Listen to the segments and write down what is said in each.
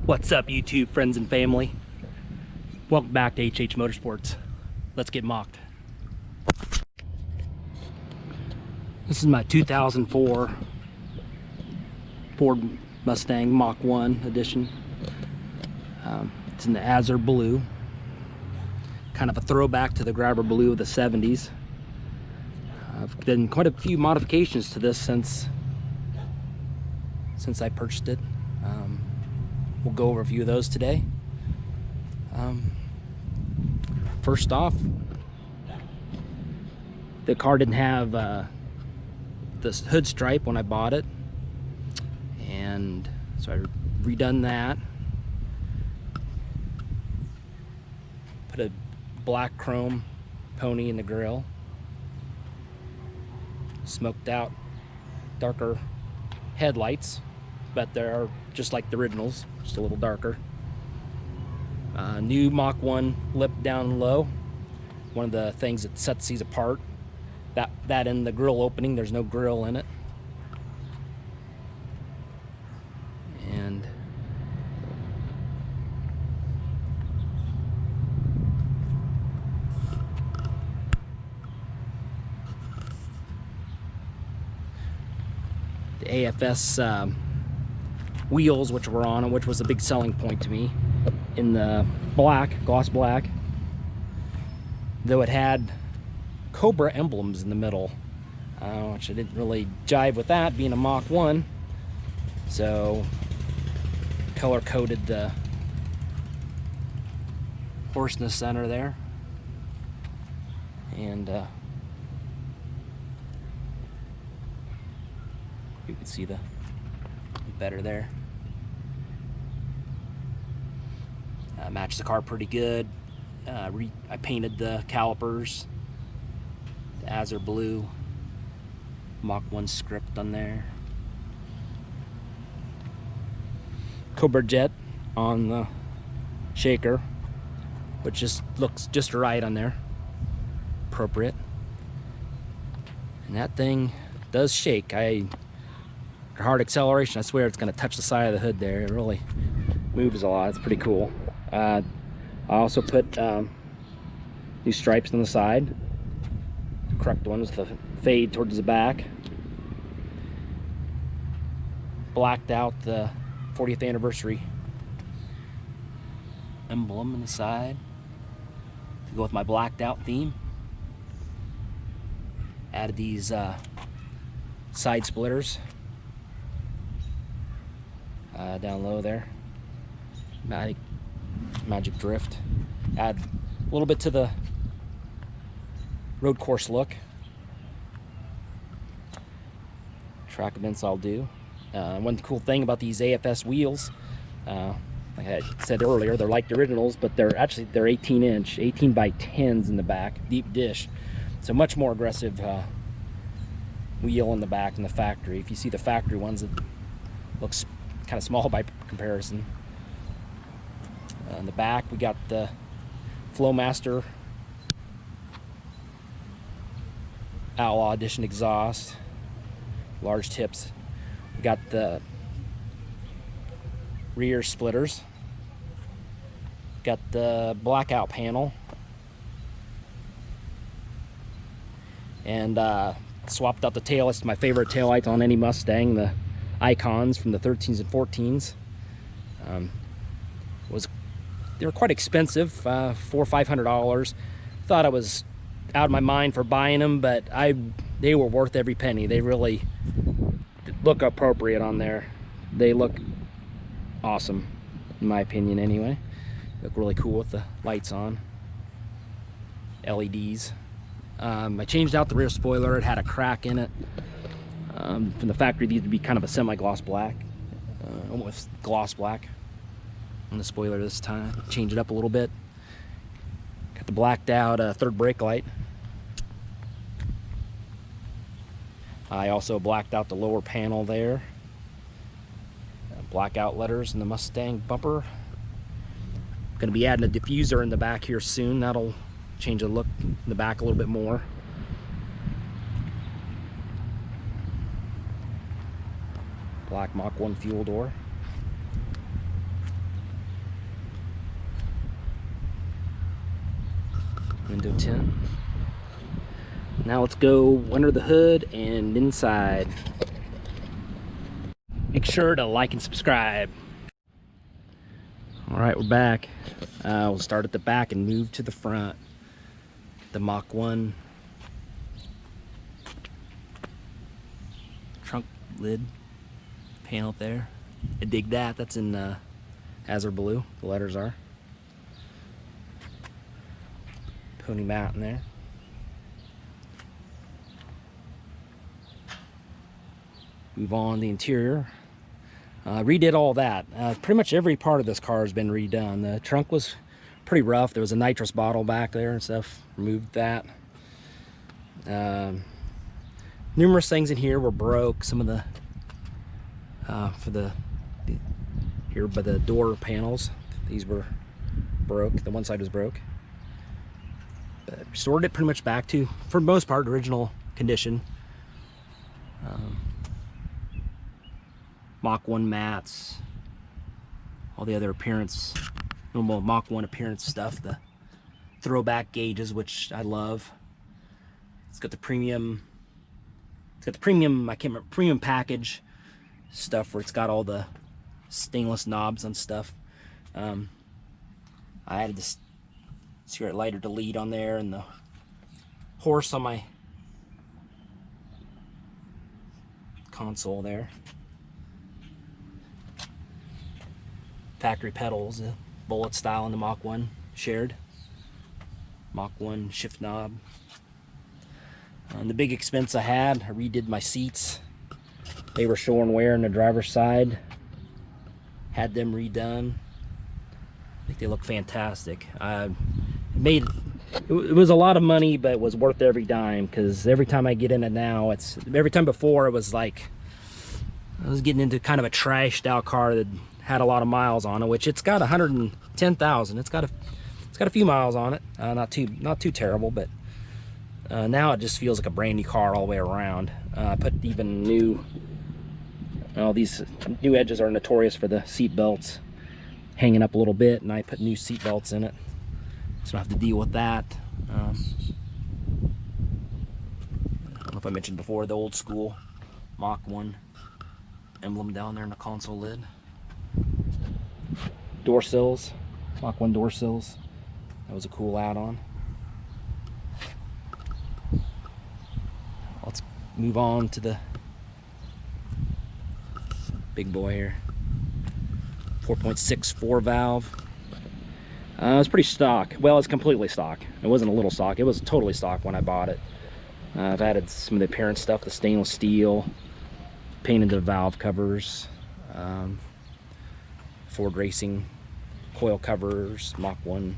What's up, YouTube friends and family? Welcome back to HH Motorsports. Let's get mocked. This is my 2004 Ford Mustang Mach 1 edition. It's in the Azure blue. Kind of a throwback to the grabber blue of the 70s. I've done quite a few modifications to this since I purchased it. We'll go over a few of those today. First off, the car didn't have this hood stripe when I bought it, and so I redone that. Put a black chrome pony in the grille, smoked out darker headlights, but they're just like the originals, just a little darker. New Mach 1 lip down low. One of the things that sets these apart. That in the grill opening, there's no grill in it. And the AFS wheels, which were on, which was a big selling point to me, in the black, gloss black, though it had Cobra emblems in the middle, which I didn't really jive with that being a Mach 1, so color coded the horse in the center there, and you can see the better there. Matched the car pretty good. I painted the calipers, the Azure blue, Mach 1 script on there. Cobra jet on the shaker, which just looks just right on there, appropriate. And that thing does shake. Hard acceleration, I swear it's going to touch the side of the hood there. It really moves a lot. It's pretty cool. I also put new stripes on the side, the correct ones, the fade towards the back. Blacked out the 40th anniversary emblem on the side to go with my blacked out theme. Added these side splitters down low there. Magic drift. Add a little bit to the road course look. Track events I'll do. One cool thing about these AFS wheels, like I said earlier, they're like the originals, but they're 18-inch, 18 by 10s in the back, deep dish. So much more aggressive wheel in the back than the factory. If you see the factory ones, it looks kind of small by comparison. In the back, we got the Flowmaster Outlaw Edition exhaust, large tips. We got the rear splitters. Got the blackout panel, and swapped out the taillights. My favorite taillights on any Mustang, the Icons from the 13s and 14s. They were quite expensive, $400 or $500. Thought I was out of my mind for buying them, but they were worth every penny. They really look appropriate on there. They look awesome, in my opinion anyway. Look really cool with the lights on, LEDs. I changed out the rear spoiler. It had a crack in it. From the factory, these would be kind of a semi-gloss black, almost gloss black on the spoiler this time. Change it up a little bit. Got the blacked out third brake light. I also blacked out the lower panel there. Blackout letters in the Mustang bumper. Going to be adding a diffuser in the back here soon. That'll change the look in the back a little bit more. Black Mach 1 fuel door. Window tint. Now let's go under the hood and inside. Make sure to like and subscribe. All right, we're back. We'll start at the back and move to the front. The Mach 1 trunk lid panel up there. I dig that. That's in Azure blue, the letters are. Pony Mountain there. Move on the interior. Redid all that. Pretty much every part of this car has been redone. The trunk was pretty rough. There was a nitrous bottle back there and stuff. Removed that. Numerous things in here were broke. Some of the here by the door panels, these were broke. The one side was broke. But restored it pretty much back to, for the most part, original condition. Mach 1 mats, all the other appearance, normal Mach 1 appearance stuff, the throwback gauges, which I love. It's got the premium, I can't remember, premium package stuff where it's got all the stainless knobs and stuff. I added this cigarette lighter delete on there and the horse on my console there. Factory pedals, the bullet style in the Mach 1 shared. Mach 1 shift knob. And the big expense I had, I redid my seats. They were showing wear on the driver's side. Had them redone. I think they look fantastic. It was a lot of money, but it was worth every dime, because every time I get in it now, every time before it was like I was getting into kind of a trashed out car that had a lot of miles on it, which it's got 110,000. It's got a few miles on it, not too terrible, but now it just feels like a brand new car all the way around. I put even new. These new edges are notorious for the seat belts hanging up a little bit, and I put new seat belts in it, so I don't have to deal with that. I don't know if I mentioned before, the old school Mach 1 emblem down there in the console lid. Door sills, Mach 1 door sills. That was a cool add-on. Let's move on to the big boy here. 4.64 valve. It's pretty stock. Well, it's completely stock. It wasn't a little stock. It was totally stock when I bought it. I've added some of the appearance stuff, the stainless steel, painted the valve covers, Ford Racing coil covers, Mach 1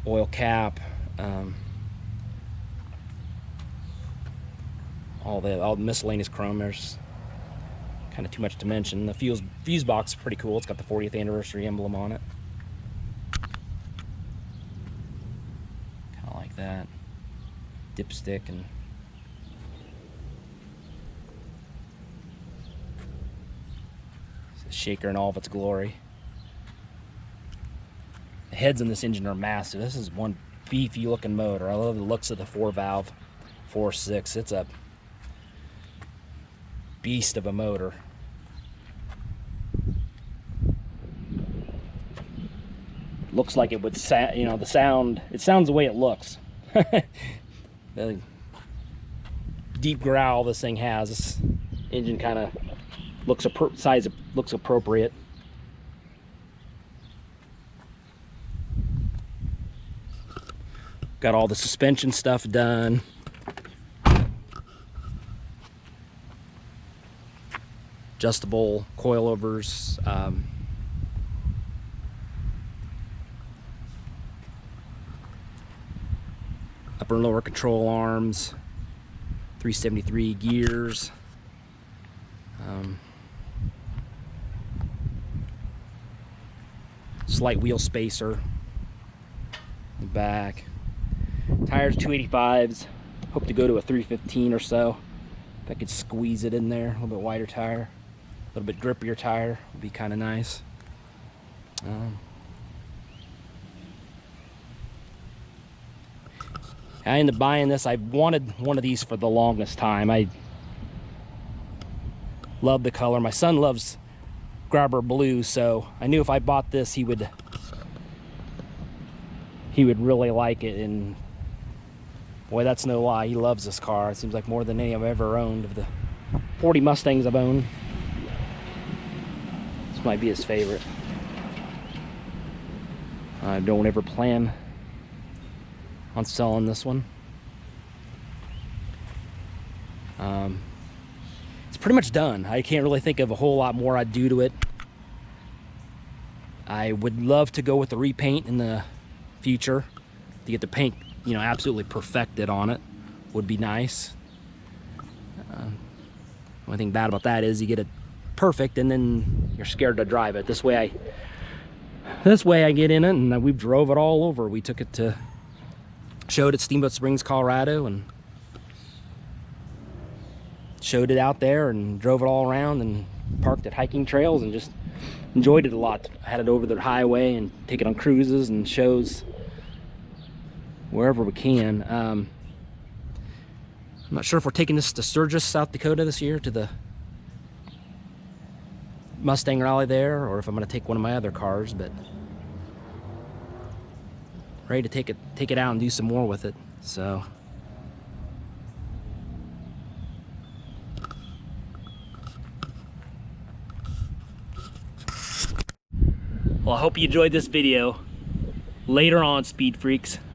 oil cap, all the miscellaneous chrome. There's kind of too much to mention. The fuse box is pretty cool. It's got the 40th anniversary emblem on it. Kind of like that. Dipstick and shaker in all of its glory. The heads in this engine are massive. This is one beefy looking motor. I love the looks of the 4-valve 4.6. It's a beast of a motor. Looks like it would the sound, it sounds the way it looks. The deep growl this thing has. This engine kind of looks appropriate. Got all the suspension stuff done. Adjustable coilovers. Upper and lower control arms. 373 gears. Slight wheel spacer in the back. Tires 285s. Hope to go to a 315 or so. If I could squeeze it in there. A little bit wider tire, a little bit grippier tire would be kind of nice. I ended up buying this. I wanted one of these for the longest time. I love the color. My son loves grabber blue, so I knew if I bought this he would really like it. And boy, that's no lie, he loves this car. It seems like more than any I've ever owned. Of the 40 Mustangs I've owned, this might be his favorite. I don't ever plan on selling this one. It's pretty much done. I can't really think of a whole lot more I'd do to it. I would love to go with the repaint in the future to get the paint, you know, absolutely perfected on it. Would be nice. Only thing bad about that is you get it perfect and then you're scared to drive it. This way I get in it, and we've drove it all over. We took it to, showed at Steamboat Springs, Colorado, and showed it out there and drove it all around and parked at hiking trails and just enjoyed it a lot. I had it over the highway and take it on cruises and shows wherever we can. I'm not sure if we're taking this to Sturgis, South Dakota this year, to the Mustang rally there, or if I'm going to take one of my other cars, but ready to take it out and do some more with it. So well, I hope you enjoyed this video. Later on, Speed Freaks.